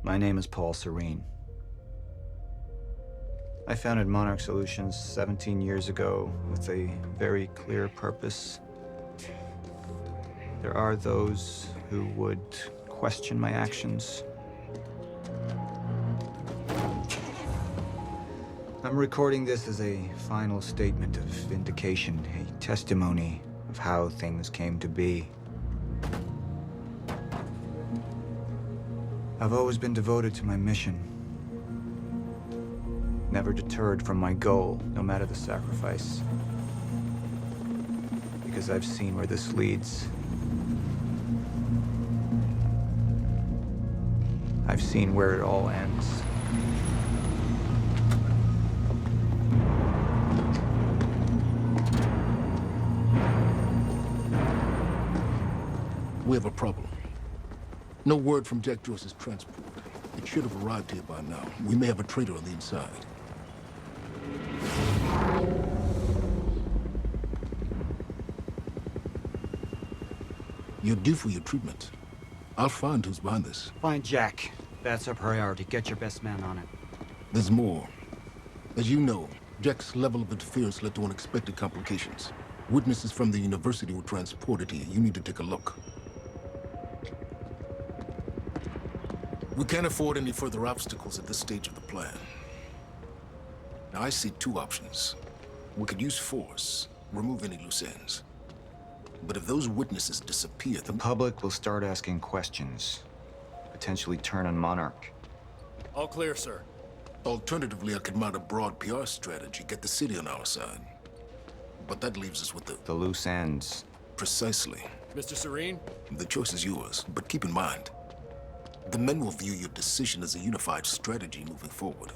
My name is Paul Serene. I founded Monarch Solutions 17 years ago with a very clear purpose. There are those who would question my actions. I'm recording this as a final statement of vindication, a testimony of how things came to be. I've always been devoted to my mission. Never deterred from my goal, no matter the sacrifice. Because I've seen where this leads. I've seen where it all ends. We have a problem. No word from Jack Joyce's transport. It should have arrived here by now. We may have a traitor on the inside. You're due for your treatment. I'll find who's behind this. Find Jack. That's our priority. Get your best man on it. There's more. As you know, Jack's level of interference led to unexpected complications. Witnesses from the university were transported here. You need to take a look. We can't afford any further obstacles at this stage of the plan. Now, I see two options. We could use force, remove any loose ends. But if those witnesses disappear, The public will start asking questions, potentially turn on Monarch. All clear, sir. Alternatively, I could mount a broad PR strategy, get the city on our side. But that leaves us with The loose ends. Precisely. Mr. Serene? The choice is yours, but keep in mind, the men will view your decision as a unified strategy moving forward.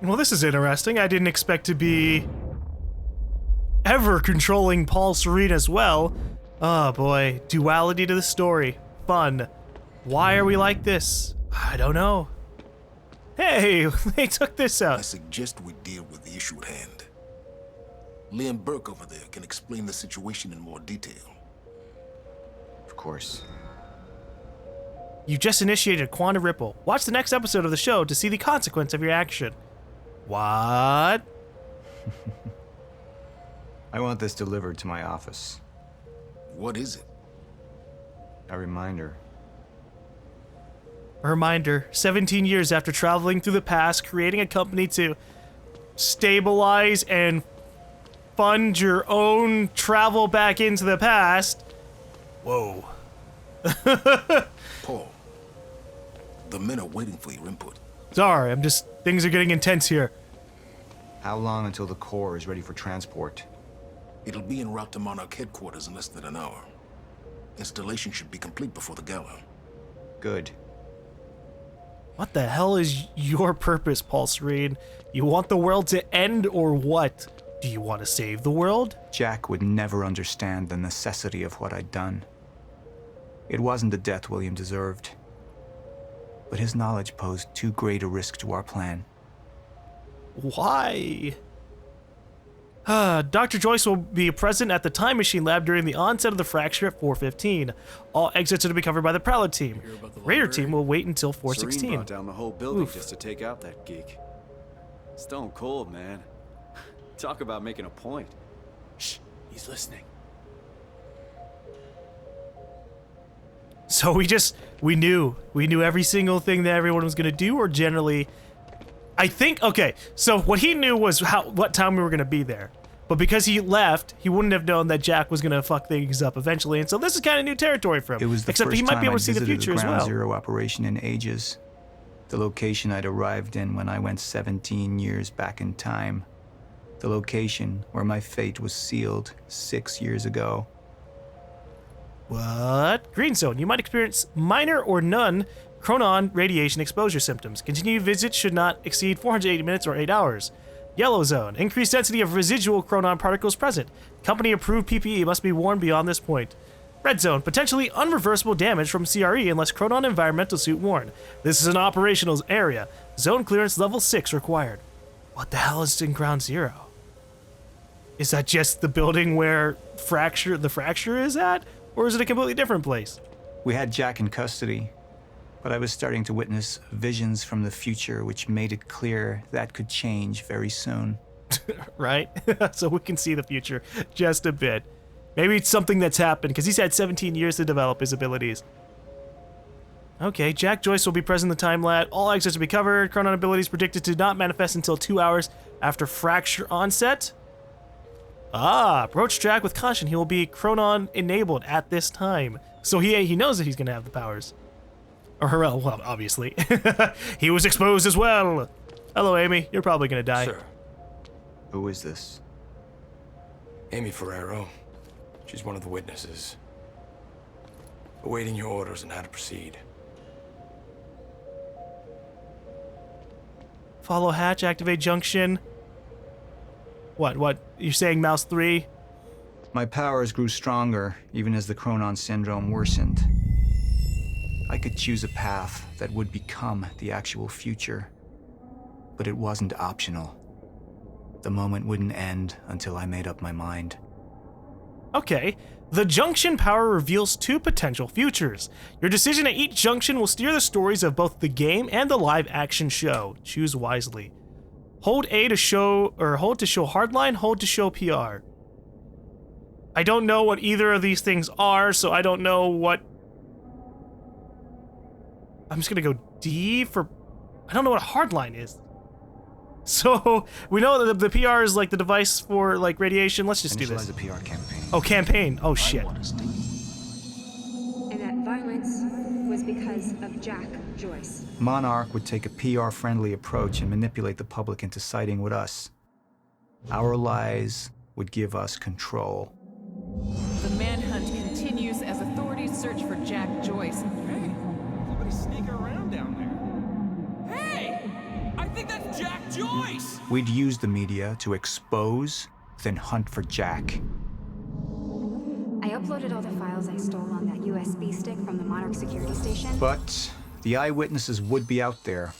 Well, this is interesting. I didn't expect to be ever controlling Paul Serene as well. Oh boy, duality to the story. Fun. Why are we like this? I don't know. Hey, they took this I out. suggest we deal with the issue at hand. Liam Burke over there can explain the situation in more detail. Of course. You just initiated a quantum ripple. Watch the next episode of the show to see the consequence of your action. What? I want this delivered to my office. What is it? A reminder. A reminder, 17 years after traveling through the past, creating a company to stabilize and fund your own travel back into the past. Whoa. Paul, the men are waiting for your input. Sorry, things are getting intense here. How long until the core is ready for transport? It'll be en route to Monarch headquarters in less than an hour. Installation should be complete before the gala. Good. What the hell is your purpose, Paul Serene? You want the world to end or what? Do you want to save the world? Jack would never understand the necessity of what I'd done. It wasn't the death William deserved, but his knowledge posed too great a risk to our plan. Why? Dr. Joyce will be present at the Time Machine Lab during the onset of the fracture at 4:15. All exits are to be covered by the Prowler team. Raider team will wait until 4:16. Serene brought down the whole building Oof. just to take out that geek. Stone cold, man. Talk about making a point. Shh, he's listening. So we knew every single thing that everyone was gonna do, or generally, I think, okay, so what he knew was what time we were gonna be there. But because he left, he wouldn't have known that Jack was gonna fuck things up eventually, and so this is kind of new territory for him. It was the Except first he might time be able I'd to see the visited future a as Ground well. Zero operation in ages. The location I'd arrived in when I went 17 years back in time. The location where my fate was sealed 6 years ago. What? Green zone. You might experience minor or none chronon radiation exposure symptoms. Continued visits should not exceed 480 minutes or 8 hours. Yellow zone. Increased density of residual chronon particles present. Company-approved PPE must be worn beyond this point. Red zone. Potentially unreversible damage from CRE unless chronon environmental suit worn. This is an operational area. Zone clearance level 6 required. What the hell is in Ground Zero? Is that just the building where the fracture is at? Or is it a completely different place? We had Jack in custody. But I was starting to witness visions from the future which made it clear that could change very soon. Right? So we can see the future just a bit. Maybe it's something that's happened, because he's had 17 years to develop his abilities. Okay, Jack Joyce will be present in the time lab. All exits will be covered. Chronon abilities predicted to not manifest until 2 hours after fracture onset. Approach Jack with caution. He will be Chronon enabled at this time. So he knows that he's going to have the powers. Or Harrell, well, obviously. He was exposed as well. Hello, Amy. You're probably going to die. Sir, Who is this? Amy Ferrero. She's one of the witnesses. Awaiting your orders on how to proceed. Follow hatch, activate junction. What? You're saying mouse 3? My powers grew stronger, even as the Chronon syndrome worsened. I could choose a path that would become the actual future, but it wasn't optional. The moment wouldn't end until I made up my mind. Okay. The junction power reveals 2 potential futures. Your decision at each junction will steer the stories of both the game and the live action show. Choose wisely. Hold A to show, or hold to show hardline, hold to show PR. I don't know what either of these things are, so I don't know what... I'm just gonna go D for... I don't know what a hardline is. So, we know that the PR is like the device for like radiation. Let's just do this. Initialize a PR campaign. Oh, campaign. Oh, shit. And that violence was because of Jack Joyce. Monarch would take a PR-friendly approach and manipulate the public into siding with us. Our lies would give us control. The manhunt continues as authorities search for Jack Joyce. Hey, somebody's sneaking around down there. Hey! I think that's Jack Joyce! We'd use the media to expose, then hunt for Jack. I uploaded all the files I stole on that USB stick from the Monarch security station. But the eyewitnesses would be out there,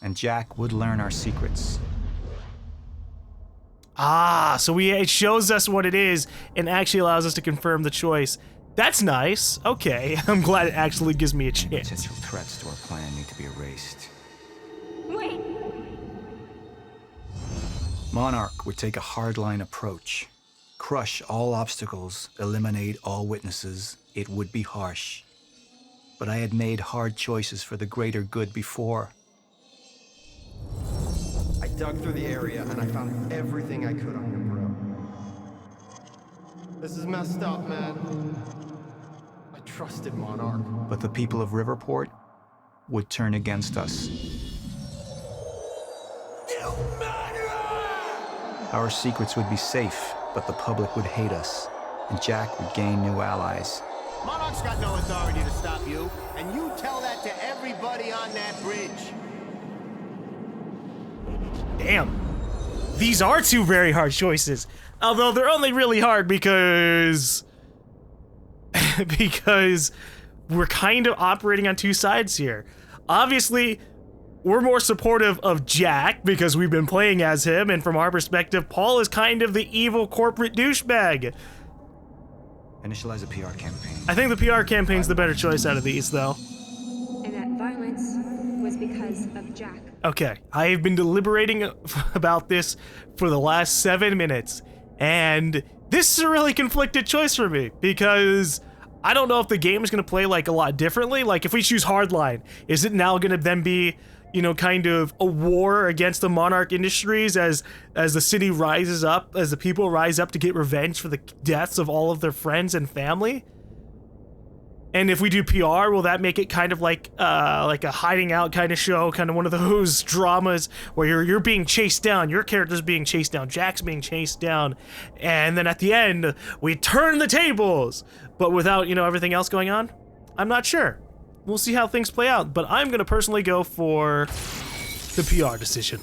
and Jack would learn our secrets. So it shows us what it is and actually allows us to confirm the choice. That's nice. Okay, I'm glad it actually gives me a Any chance. potential threats to our plan need to be erased. Wait! Monarch would take a hardline approach. Crush all obstacles, eliminate all witnesses. It would be harsh. But I had made hard choices for the greater good before. I dug through the area and I found everything I could on your bro. This is messed up, man. I trusted Monarch. But the people of Riverport would turn against us. Our secrets would be safe, but the public would hate us, and Jack would gain new allies. Monarch's got no authority to stop you, and you tell that to everybody on that bridge. Damn. These are 2 very hard choices. Although they're only really hard because we're kind of operating on 2 sides here. Obviously, we're more supportive of Jack because we've been playing as him, and from our perspective, Paul is kind of the evil corporate douchebag. Initialize a PR campaign. I think the PR campaign's the better choice out of these, though. And that violence was because of Jack. Okay, I have been deliberating about this for the last 7 minutes, and this is a really conflicted choice for me, because I don't know if the game is going to play like a lot differently. Like, if we choose hardline, is it now going to then be, you know, kind of a war against the Monarch Industries as the city rises up, as the people rise up to get revenge for the deaths of all of their friends and family? And if we do PR, will that make it kind of like a hiding out kind of show, kind of one of those dramas where you're being chased down, your character's being chased down, Jack's being chased down, and then at the end we turn the tables, but without, you know, everything else going on? I'm not sure. We'll see how things play out, but I'm gonna personally go for the PR decision.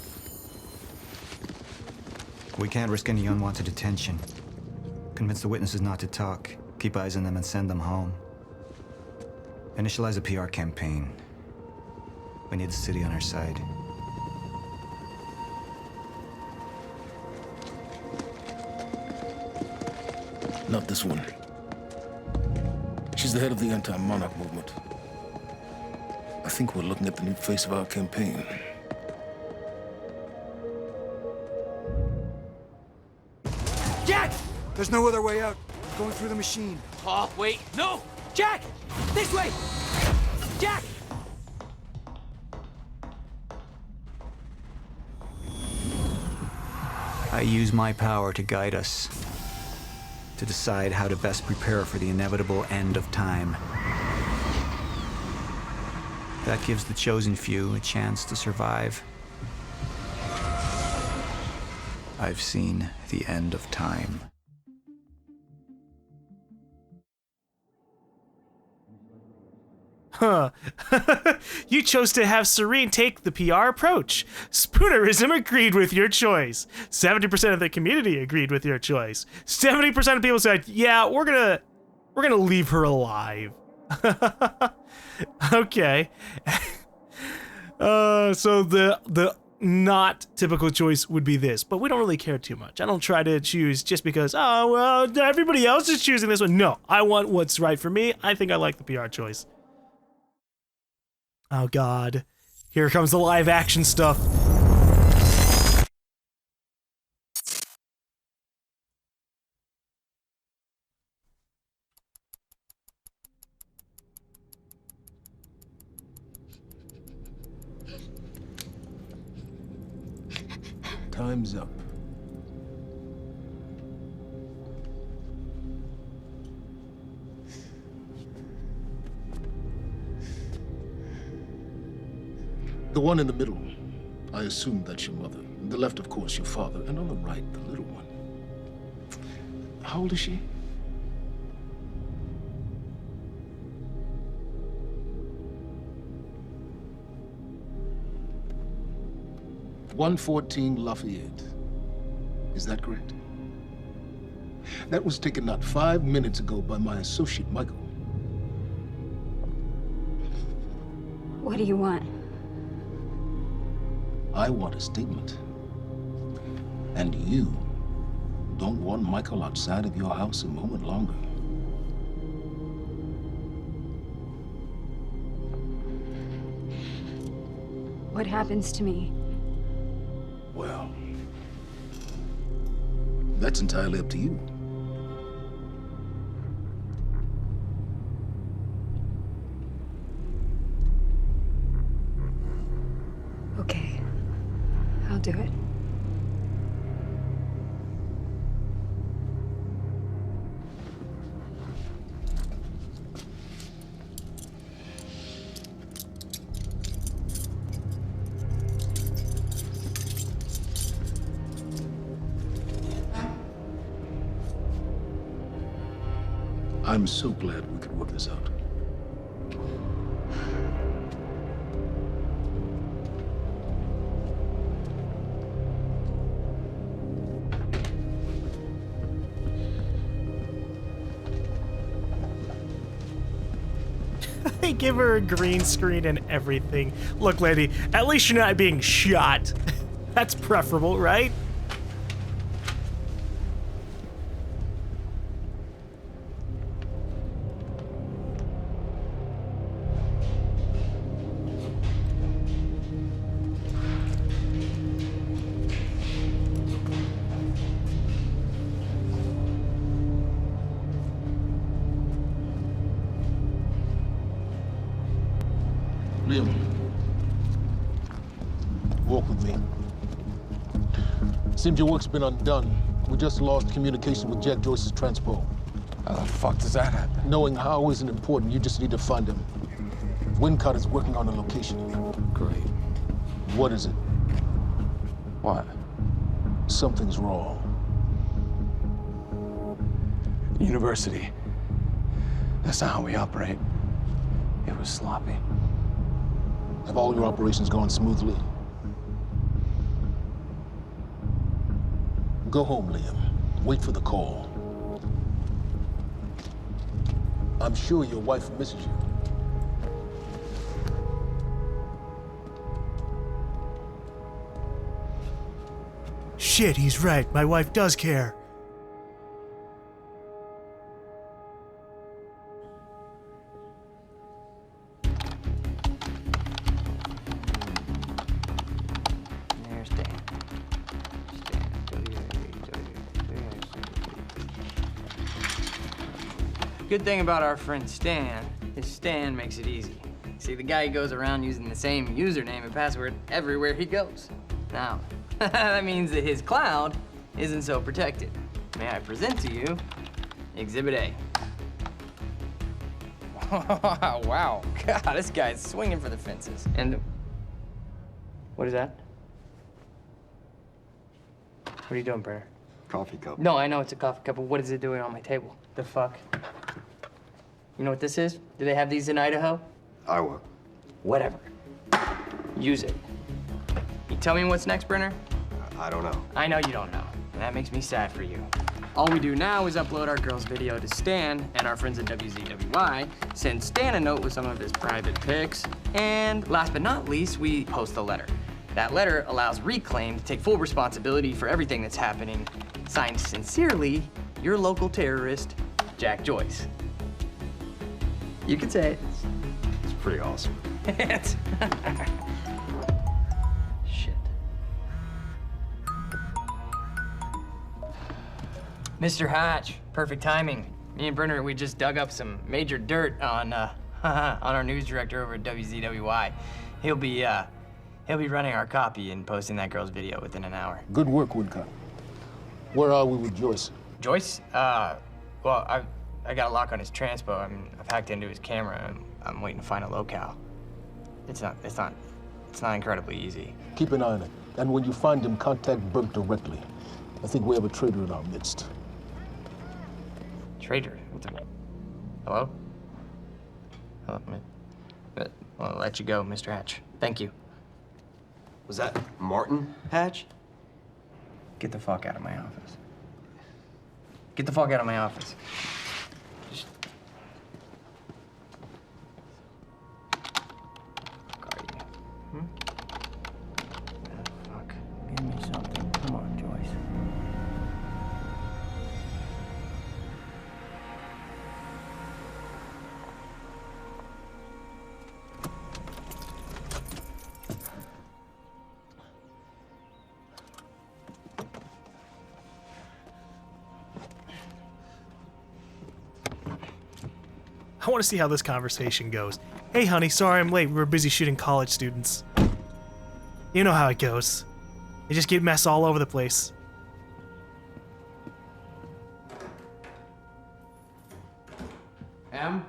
We can't risk any unwanted attention. Convince the witnesses not to talk. Keep eyes on them and send them home. Initialize a PR campaign. We need the city on our side. Not this one. She's the head of the anti-Monarch movement. I think we're looking at the new face of our campaign. Jack! There's no other way out. Going through the machine. Oh, wait. No! Jack! This way! Jack! I use my power to guide us, to decide how to best prepare for the inevitable end of time. That gives the chosen few a chance to survive. I've seen the end of time. Huh. You chose to have Serene take the PR approach. Spoonerism agreed with your choice. 70% of the community agreed with your choice. 70% of people said, yeah, we're gonna leave her alive. Okay. So the not typical choice would be this, but we don't really care too much. I don't try to choose just because, oh, well, everybody else is choosing this one. No, I want what's right for me. I think I like the PR choice. Oh God, here comes the live action stuff. Time's up. The one in the middle, I assume that's your mother. The left, of course, your father. And on the right, the little one. How old is she? "114 Lafayette. Is that correct? That was taken not 5 minutes ago by my associate, Mikael. What do you want? I want a statement. And you don't want Mikael outside of your house a moment longer. What happens to me? Well, that's entirely up to you. Okay, I'll do it. I'm so glad we could work this out. They give her a green screen and everything. Look, lady, at least you're not being shot. That's preferable, right? Liam, walk with me. Seems your work's been undone. We just lost communication with Jack Joyce's transpo. How the fuck does that happen? Knowing how isn't important. You just need to find him. Wincott is working on a location. Great. What is it? What? Something's wrong. University. That's not how we operate. It was sloppy. Have all your operations gone smoothly? Go home, Liam. Wait for the call. I'm sure your wife misses you. Shit, he's right. My wife does care. Good thing about our friend Stan is Stan makes it easy. See, the guy goes around using the same username and password everywhere he goes. Now, that means that his cloud isn't so protected. May I present to you Exhibit A. Wow, God, this guy's swinging for the fences. And what is that? What are you doing, Brenner? Coffee cup. No, I know it's a coffee cup, but what is it doing on my table? The fuck? You know what this is? Do they have these in Idaho? Iowa. Whatever. Use it. You tell me what's next, Brenner? I don't know. I know you don't know, and that makes me sad for you. All we do now is upload our girl's video to Stan and our friends at WZWY, send Stan a note with some of his private pics, and last but not least, we post a letter. That letter allows Reclaim to take full responsibility for everything that's happening. Signed sincerely, your local terrorist, Jack Joyce. You can say it. It's pretty awesome. Shit. Mr. Hatch, perfect timing. Me and Brenner, we just dug up some major dirt on our news director over at WZWY. He'll be running our copy and posting that girl's video within an hour. Good work, Woodcut. Where are we with Joyce? Joyce? Well, I got a lock on his transpo. I've hacked into his camera, and I'm waiting to find a locale. It's not incredibly easy. Keep an eye on it. And when you find him, contact Burke directly. I think we have a traitor in our midst. Traitor? Hello? Hello? I'll let you go, Mr. Hatch. Thank you. Was that Martin Hatch? Get the fuck out of my office. Get the fuck out of my office. Fuck are you? Fuck. Give me something. Come on, Joyce. I want to see how this conversation goes. Hey, honey, sorry I'm late. We were busy shooting college students. You know how it goes. They just get mess all over the place. Em?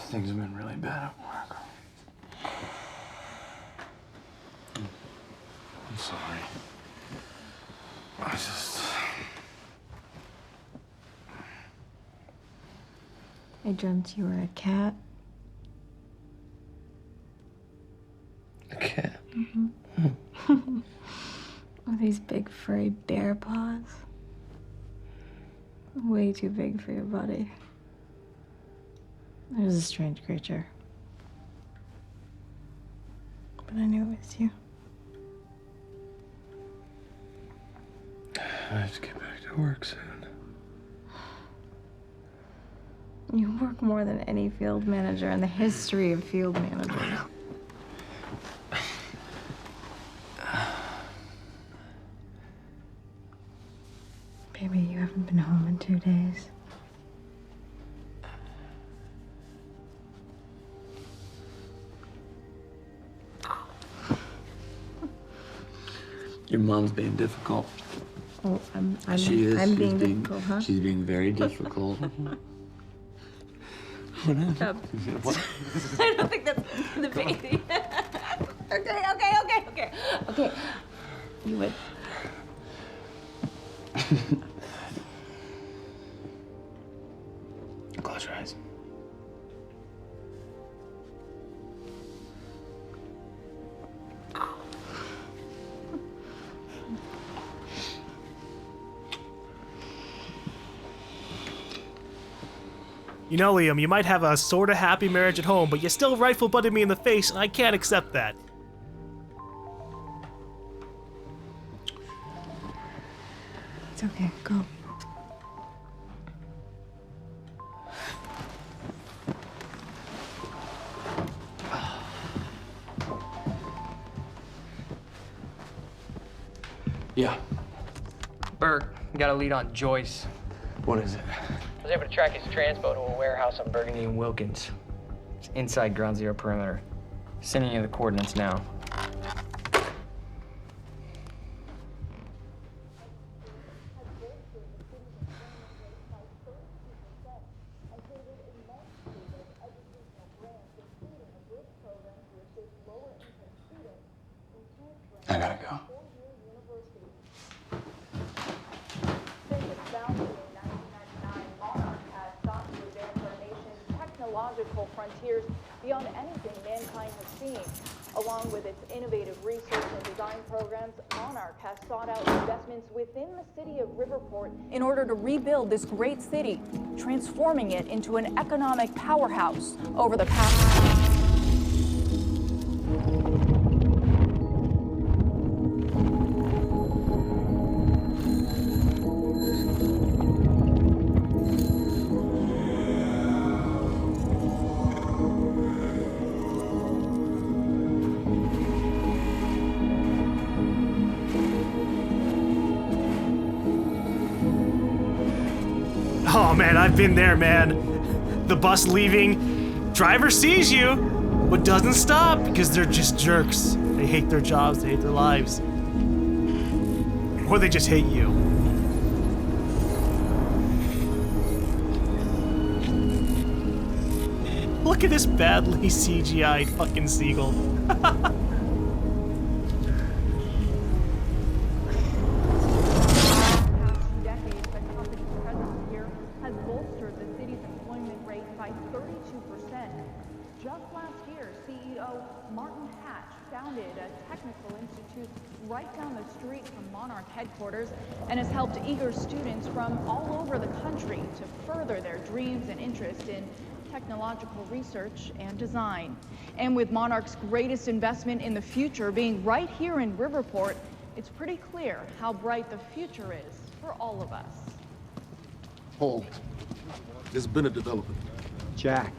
Things have been really bad at work. I'm sorry. I dreamt you were a cat. A cat? Mm-hmm. With these big furry bear paws. Way too big for your body. It was a strange creature. But I knew it was you. I have to get back to work soon. You work more than any field manager in the history of field managers. Baby, you haven't been home in 2 days. Your mom's being difficult. Oh, I'm She's being difficult, huh? She's being very difficult. What? I don't think that's the baby. Okay. You would. Close your eyes. You know, Liam, you might have a sort of happy marriage at home, but you still rifle-butted me in the face, and I can't accept that. It's okay, go. Yeah. Burke, we got a lead on Joyce. What is it? I was able to track his transpo to a warehouse on Burgundy and Wilkins. It's inside Ground Zero perimeter. Sending you the coordinates now. I gotta go. Since its founding in 1999, Monarch has sought to advance our nation's technological frontiers beyond anything mankind has seen. Along with its innovative research and design programs, Monarch has sought out investments within the city of Riverport in order to rebuild this great city, transforming it into an economic powerhouse over the past. Oh man, I've been there, man. The bus leaving, driver sees you, but doesn't stop because they're just jerks. They hate their jobs, they hate their lives. Or they just hate you. Look at this badly CGI'd fucking seagull. Right down the street from Monarch headquarters and has helped eager students from all over the country to further their dreams and interest in technological research and design. And with Monarch's greatest investment in the future being right here in Riverport, it's pretty clear how bright the future is for all of us. Paul, there's been a development. Jack,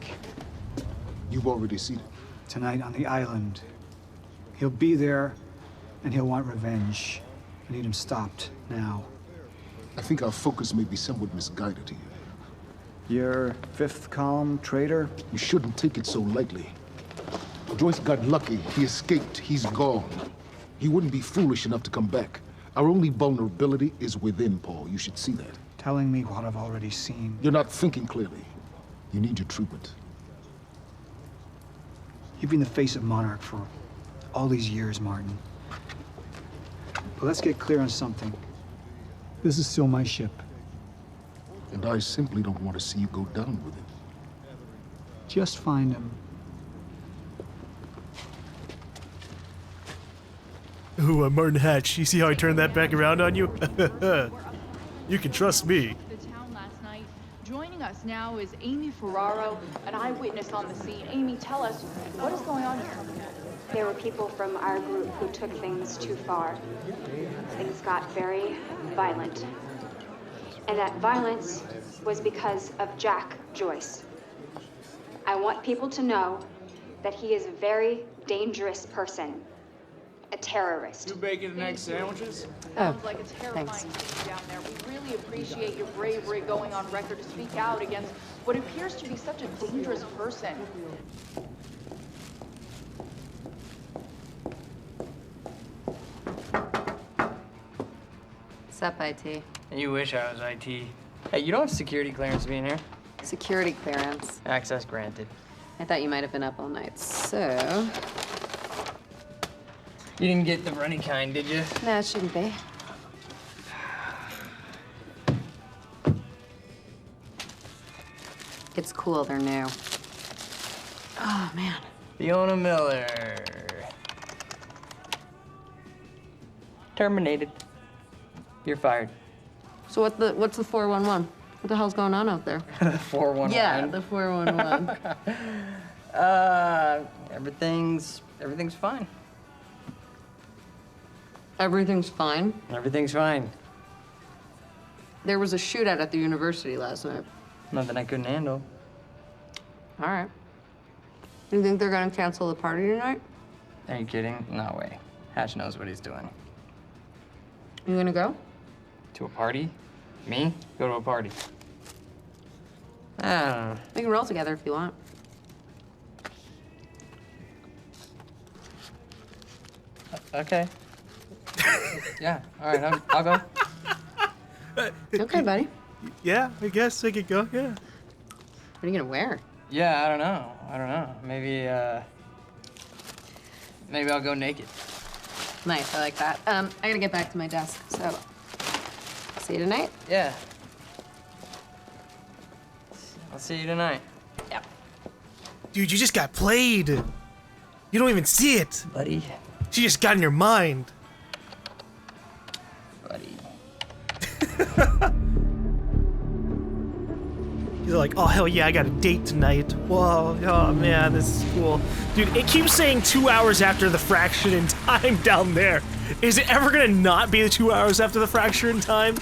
You've already seen it. tonight on the island. He'll be there, and he'll want revenge. I need him stopped now. I think our focus may be somewhat misguided here. Your fifth column traitor? You shouldn't take it so lightly. Joyce got lucky. He escaped. He's gone. He wouldn't be foolish enough to come back. Our only vulnerability is within, Paul. You should see that. Telling me what I've already seen. You're not thinking clearly. You need your treatment. You've been the face of Monarch for all these years, Martin. But let's get clear on something. This is still my ship. And I simply don't want to see you go down with it. Just find him. Ooh, I'm Martin Hatch. You see how I turned that back around on you? You can trust me. The town last night. Joining us now is Amy Ferraro, an eyewitness on the scene. Amy, tell us, what is going on here? There were people from our group who took things too far. Things got very violent. And that violence was because of Jack Joyce. I want people to know that he is a very dangerous person. A terrorist. 2 bacon and egg sandwiches? Sounds like a terrifying thing down there. We really appreciate your bravery going on record to speak out against what appears to be such a dangerous person. What's up, IT? You wish I was IT. Hey, you don't have security clearance being here. Security clearance. Access granted. I thought you might have been up all night, so... You didn't get the runny kind, did you? No, it shouldn't be. It's cool, they're new. Oh, man. Fiona Miller. Terminated. You're fired. So what's the 411? What the hell's going on out there? 411. Yeah, the 411. Everything's fine. Everything's fine? Everything's fine. There was a shootout at the university last night. Nothing I couldn't handle. All right. You think they're gonna cancel the party tonight? Are you kidding? No way. Hatch knows what he's doing. You gonna go? To a party? Me? Go to a party. I don't know. We can roll together if you want. Okay. Yeah, all right, I'll go. Okay, buddy. Yeah, I guess I could go, yeah. What are you gonna wear? Yeah, I don't know. Maybe I'll go naked. Nice, I like that. I gotta get back to my desk, so see you tonight? Yeah. I'll see you tonight. Yep. Dude, you just got played. You don't even see it. Buddy. She just got in your mind. Buddy. You're like, oh, hell yeah, I got a date tonight. Whoa, oh man, this is cool. Dude, it keeps saying 2 hours after the fraction in time down there. Is it ever gonna not be the 2 hours after the fracture in time?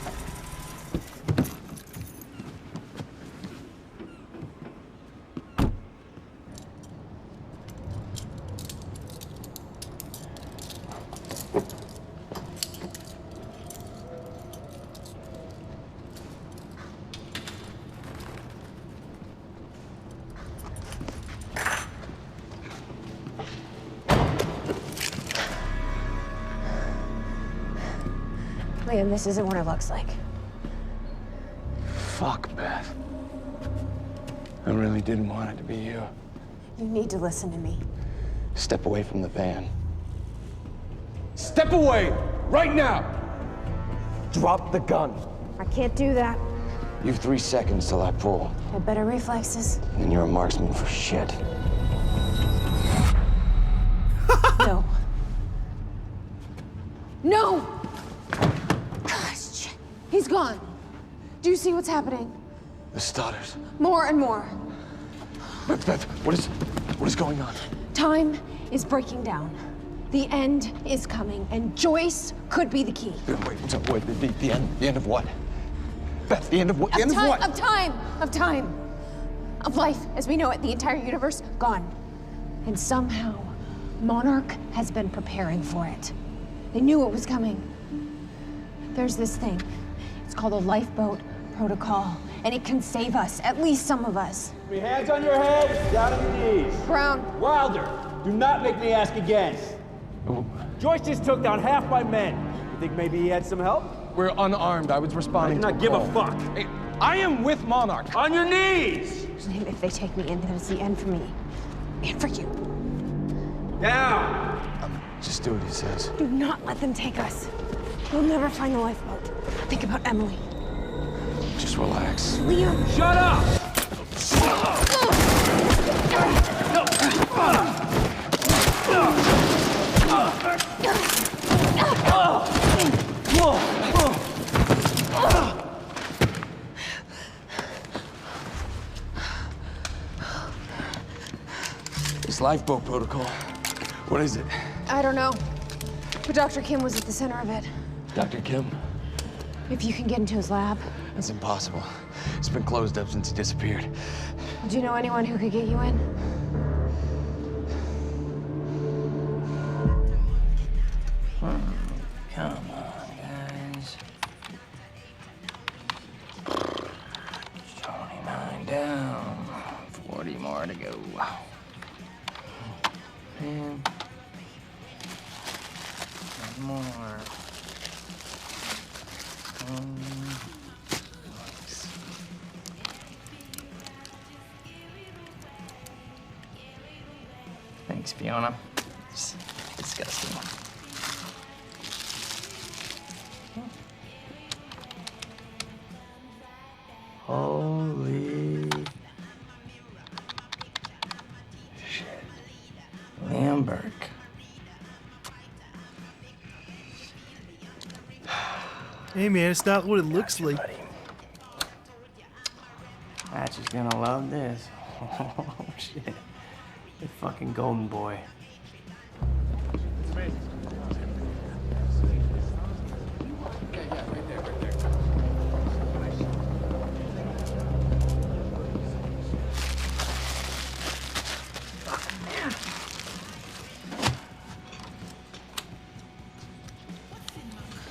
Liam, this isn't what it looks like. Fuck, Beth. I really didn't want it to be you. You need to listen to me. Step away from the van. Step away! Right now! Drop the gun. I can't do that. You've 3 seconds till I pull. I have better reflexes. And you're a marksman for shit. No. No! Gosh, he's gone. Do you see what's happening? The stutters. More and more. Beth, what is going on? Time is breaking down. The end is coming, and Joyce could be the key. Wait, the end of what? Beth, the end of what? The end of what? Of time. Of life as we know it, the entire universe gone. And somehow, Monarch has been preparing for it. They knew it was coming. There's this thing. It's called a lifeboat protocol, and it can save us, at least some of us. Hands on your head, down on your knees. Brown. Wilder, do not make me ask again. Joyce just took down half my men. You think maybe he had some help? We're unarmed. I was responding I do not give a fuck. Hey, I am with Monarch. On your knees! If they take me in, then it's the end for me. And for you. Down! Just do what he says. Do not let them take us. We'll never find the lifeboat. Think about Emily. Just relax. Liam! Shut up! This lifeboat protocol. What is it? I don't know. But Dr. Kim was at the center of it. Dr. Kim? If you can get into his lab. That's impossible. It's been closed up since he disappeared. Do you know anyone who could get you in? Come on, guys. 29 down. 40 more to go. Man. One more. Thanks, Fiona. It's disgusting. Holy shit. Liam Burke. Hey man, it's not what it looks like. Hatch is gonna love this. Oh shit. The fucking golden boy.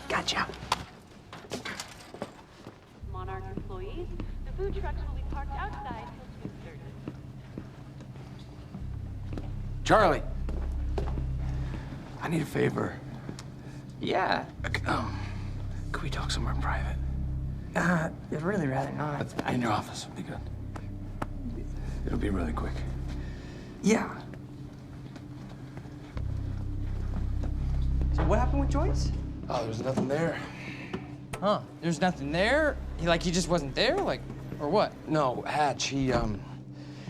Gotcha. Charlie! I need a favor. Yeah. Could we talk somewhere private? I'd really rather not. In your office would be good. It'll be really quick. Yeah. So what happened with Joyce? Oh, there was nothing there. Huh? There's nothing there? He just wasn't there? Like, or what? No, Hatch, he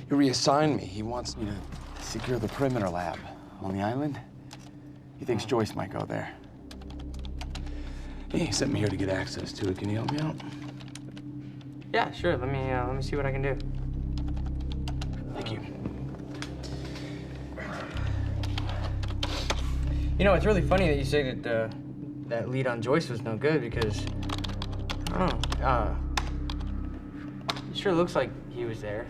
reassigned me. He wants me to secure the perimeter lab on the island. He thinks Joyce might go there. He sent me here to get access to it. Can you help me out? Yeah, sure. Let me see what I can do. Thank you. You know, it's really funny that you say that that lead on Joyce was no good because I don't know. It sure looks like he was there.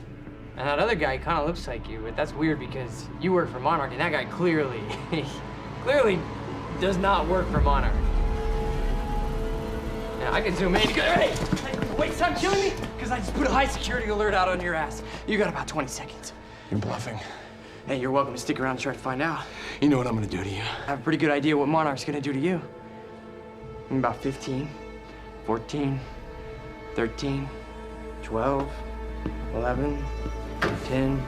And that other guy kind of looks like you, but that's weird because you work for Monarch, and that guy clearly does not work for Monarch. Now, I can zoom in and go, hey, wait, stop killing me, because I just put a high security alert out on your ass. You got about 20 seconds. You're bluffing. Hey, you're welcome to stick around and try to find out. You know what I'm gonna do to you. I have a pretty good idea what Monarch's gonna do to you. In about 15, 14, 13, 12, 11, 10.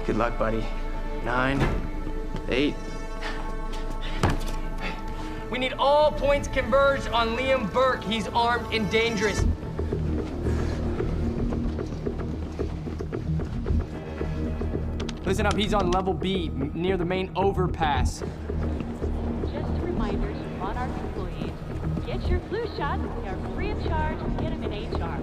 Good luck, buddy. 9, 8. We need all points converged on Liam Burke. He's armed and dangerous. Listen up, he's on level B, near the main overpass. Just a reminder to Monarch employees, get your flu shots. They are free of charge. Get them in HR.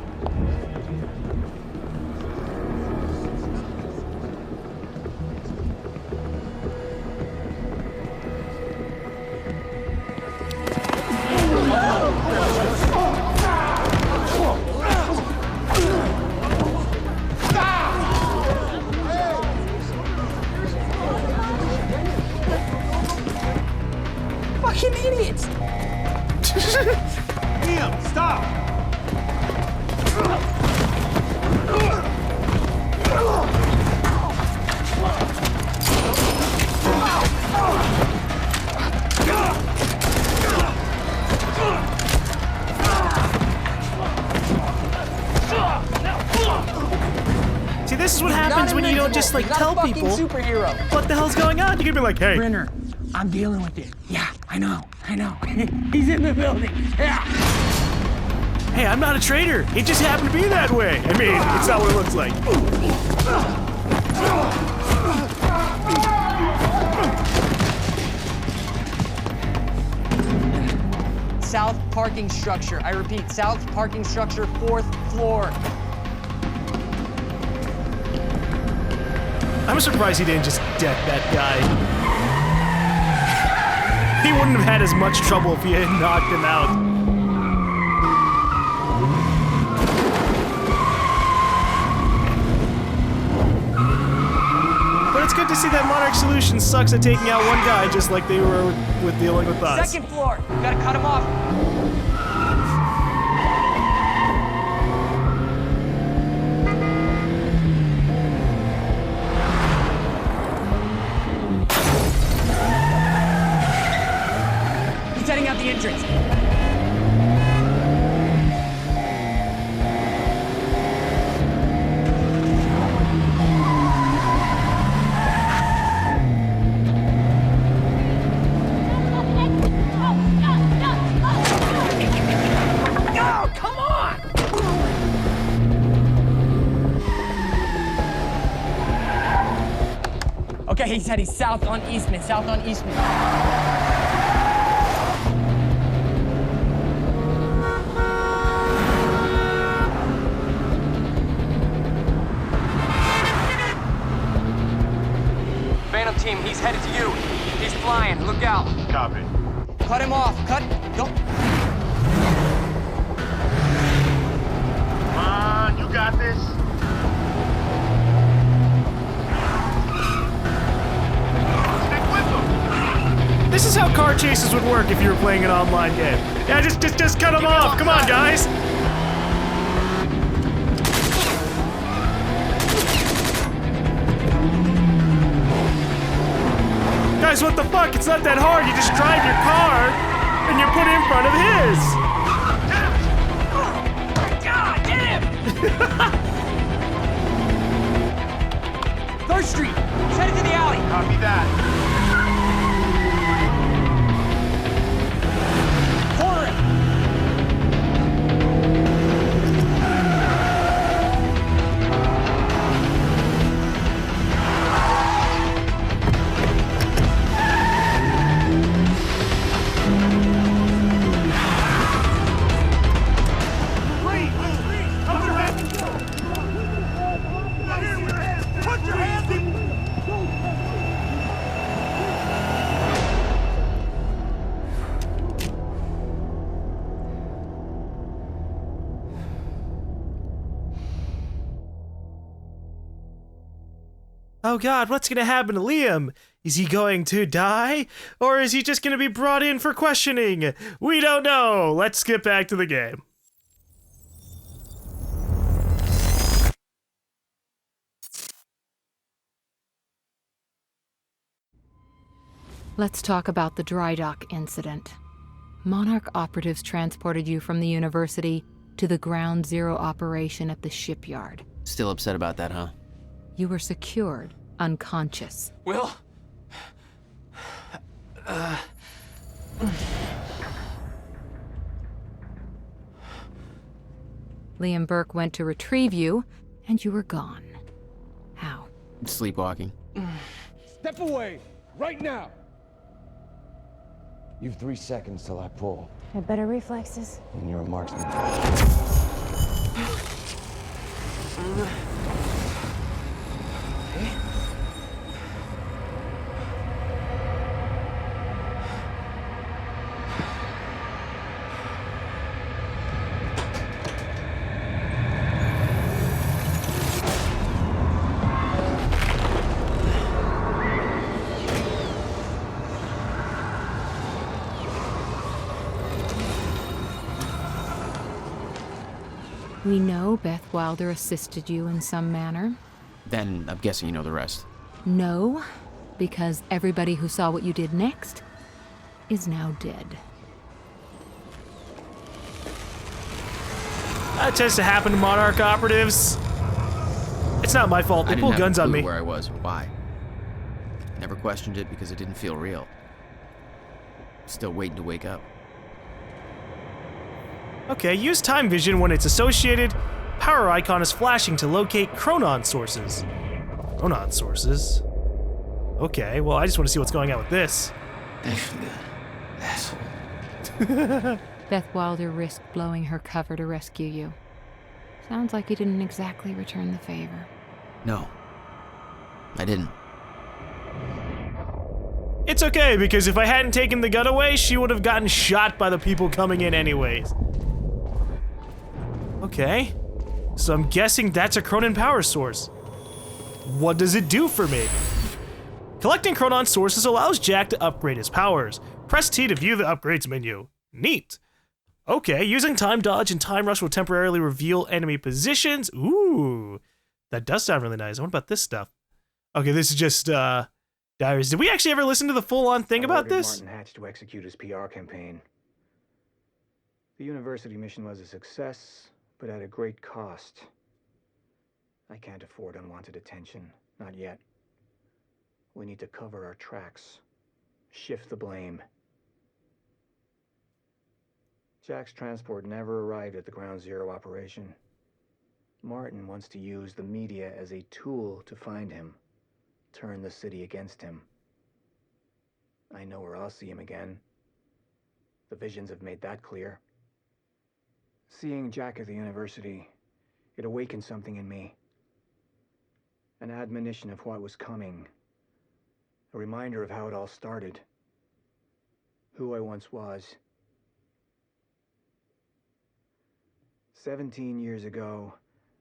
Fucking idiots! Liam, stop! See, this is what happens when you don't just like tell people superhero. what the hell's going on. You can be like, hey. Brenner, I'm dealing with it. Yeah, I know. He's in the building. Yeah. Hey, I'm not a traitor. It just happened to be that way. I mean, it's not what it looks like. South parking structure. I repeat, south parking structure, 4th floor. I'm surprised he didn't just deck that guy. He wouldn't have had as much trouble if he had knocked him out. But it's good to see that Monarch Solutions sucks at taking out one guy just like they were with dealing with us. 2nd floor. Gotta cut him off. Setting out the entrance. No, come on! Okay, he said he's south on Eastman, Phantom team, he's headed to you. He's flying, look out. Copy. Cut him off, go. Come on, you got this. Stick with them. This is how car chases would work if you were playing an online game. Yeah, just cut him off. Come on, guys. Guys, what the fuck? It's not that hard. You just drive your car and you put it in front of his. God, get him! 3rd Street! He's headed to the alley! Copy that. Corner it! Oh God, what's gonna happen to Liam? Is he going to die? Or is he just gonna be brought in for questioning? We don't know. Let's get back to the game. Let's talk about the dry dock incident. Monarch operatives transported you from the university to the Ground Zero operation at the shipyard. Still upset about that, huh? You were secured, unconscious. Will? Liam Burke went to retrieve you, and you were gone. How? Sleepwalking. Step away! Right now! You've 3 seconds till I pull, Had better reflexes. and you're a marksman. We know Beth Wilder assisted you in some manner. Then I'm guessing you know the rest. No, because everybody who saw what you did next is now dead. That tends to happen to Monarch operatives. It's not my fault. They pull guns on me. Where I was, or why. Never questioned it because it didn't feel real. Still waiting to wake up. Okay, use time vision when its associated power icon is flashing to locate Chronon sources. Chronon sources? Okay, well, I just want to see what's going on with this. Thanks for the asshole. Beth Wilder risked blowing her cover to rescue you. Sounds like you didn't exactly return the favor. No. I didn't. It's okay, because if I hadn't taken the gun away, she would have gotten shot by the people coming in anyways. Okay, so I'm guessing that's a Chronon power source. What does it do for me? Collecting Chronon sources allows Jack to upgrade his powers. Press T to view the upgrades menu. Neat. Okay, using time dodge and time rush will temporarily reveal enemy positions. Ooh, that does sound really nice. What about this stuff? Okay, this is just diaries. Did we actually ever listen to the full-on thing about this? Martin Hatch to execute his PR campaign. The university mission was a success, but at a great cost. I can't afford unwanted attention, not yet. We need to cover our tracks, shift the blame. Jack's transport never arrived at the Ground Zero operation. Martin wants to use the media as a tool to find him, turn the city against him. I know where I'll see him again. The visions have made that clear. Seeing Jack at the university, it awakened something in me. An admonition of what was coming. A reminder of how it all started. Who I once was. 17 years ago,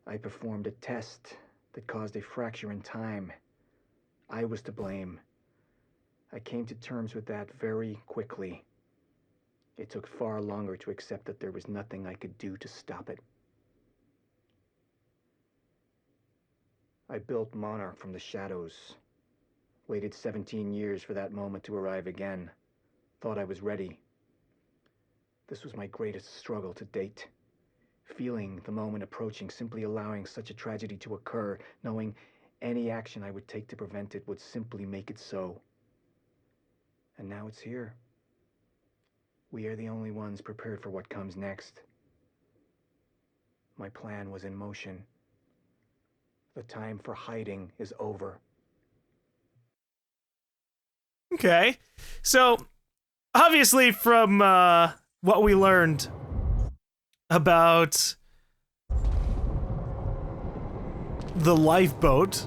I performed a test that caused a fracture in time. I was to blame. I came to terms with that very quickly. It took far longer to accept that there was nothing I could do to stop it. I built Monarch from the shadows. Waited 17 years for that moment to arrive again. Thought I was ready. This was my greatest struggle to date. Feeling the moment approaching, simply allowing such a tragedy to occur, knowing any action I would take to prevent it would simply make it so. And now it's here. We are the only ones prepared for what comes next. My plan was in motion. The time for hiding is over. Okay. So, obviously from what we learned about the lifeboat,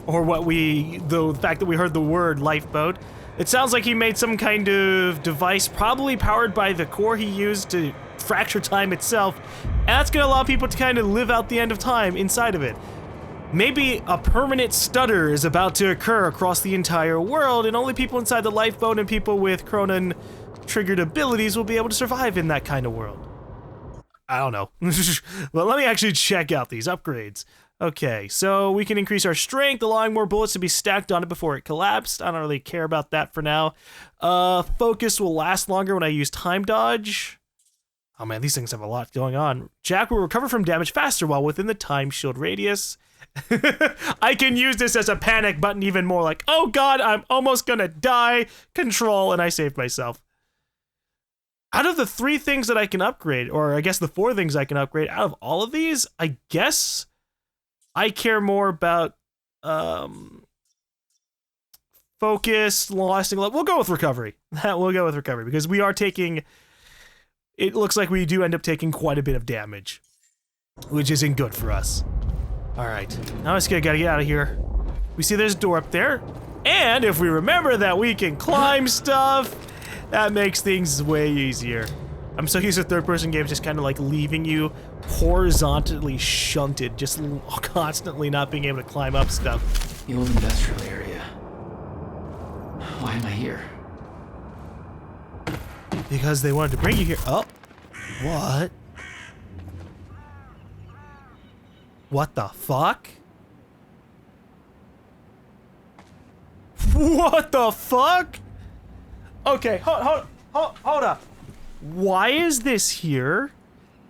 or the fact that we heard the word lifeboat, it sounds like he made some kind of device probably powered by the core he used to fracture time itself, and that's gonna allow people to kind of live out the end of time inside of it. Maybe a permanent stutter is about to occur across the entire world, and only people inside the lifeboat and people with Cronin-triggered abilities will be able to survive in that kind of world. I don't know. Well, let me actually check out these upgrades. Okay, so we can increase our strength, allowing more bullets to be stacked on it before it collapsed. I don't really care about that for now. Focus will last longer when I use time dodge. Oh man, these things have a lot going on. Jack will recover from damage faster while within the time shield radius. I can use this as a panic button even more, like, oh god, I'm almost gonna die. Control, and I saved myself. Out of the 3 things that I can upgrade, or I guess the 4 things I can upgrade, out of all of these, I guess I care more about focus, lasting. We'll go with recovery. We'll go with recovery because we are taking. It looks like we do end up taking quite a bit of damage, which isn't good for us. All right, now I just gotta get out of here. We see there's a door up there, and if we remember that we can climb stuff, that makes things way easier. I'm so used to third-person games just kind of like leaving you horizontally shunted, just constantly not being able to climb up stuff. The old industrial area. Why am I here? Because they wanted to bring you here. Oh, what? What the fuck? What the fuck? Okay, hold up. Why is this here?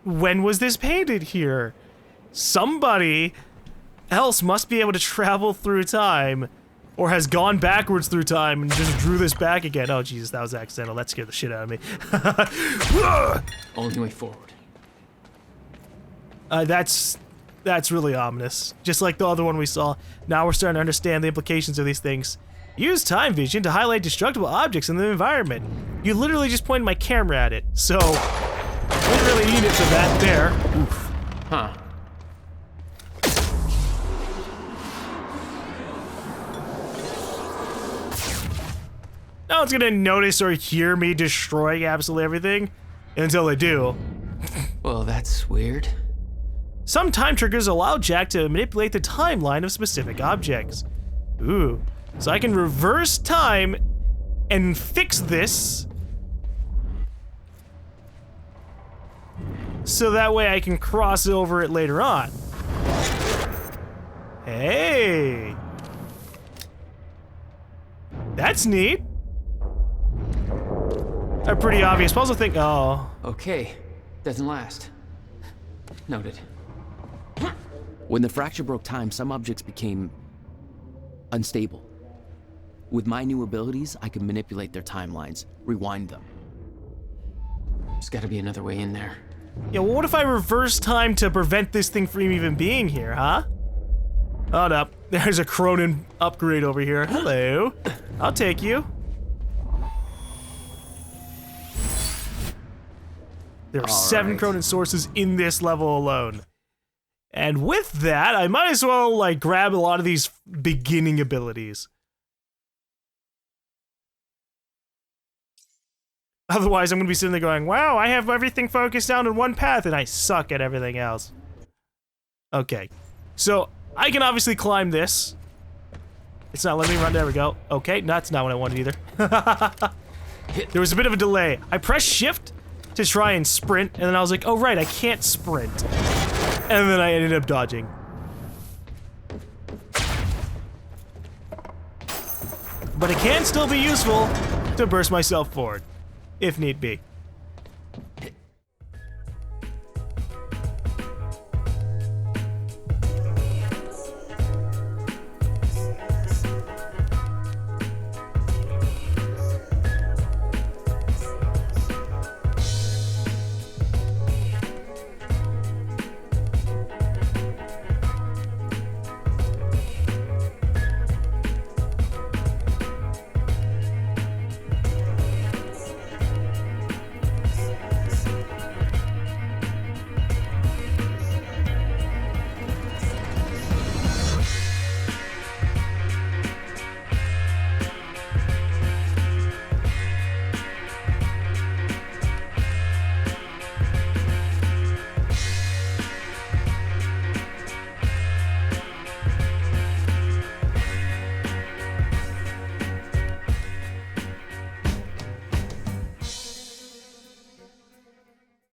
When was this painted here? Somebody else must be able to travel through time, or has gone backwards through time and just drew this back again. Oh Jesus, that was accidental. That scared the shit out of me. Only way forward. That's really ominous. Just like the other one we saw. Now we're starting to understand the implications of these things. Use time vision to highlight destructible objects in the environment. You literally just pointed my camera at it, so I didn't really need it for that there. Oof. Huh. No one's gonna notice or hear me destroying absolutely everything until they do. Well, that's weird. Some time triggers allow Jack to manipulate the timeline of specific objects. Ooh. So I can reverse time and fix this so that way I can cross over it later on. Hey. That's neat. A pretty obvious puzzle thing. Oh. Okay. Doesn't last. Noted. When the fracture broke time, some objects became unstable. With my new abilities, I can manipulate their timelines, rewind them. There's gotta be another way in there. Yeah, well, what if I reverse time to prevent this thing from even being here, huh? Hold up. There's a Cronin upgrade over here. Hello. I'll take you. There are 7 Cronin sources in this level alone. And with that, I might as well, like, grab a lot of these beginning abilities. Otherwise, I'm gonna be sitting there going, wow, I have everything focused down in one path and I suck at everything else. Okay, so I can obviously climb this. It's not letting me run, there we go. Okay, that's not what I wanted either. There was a bit of a delay. I pressed shift to try and sprint, and then I was like, oh right, I can't sprint. And then I ended up dodging. but it can still be useful to burst myself forward, if need be.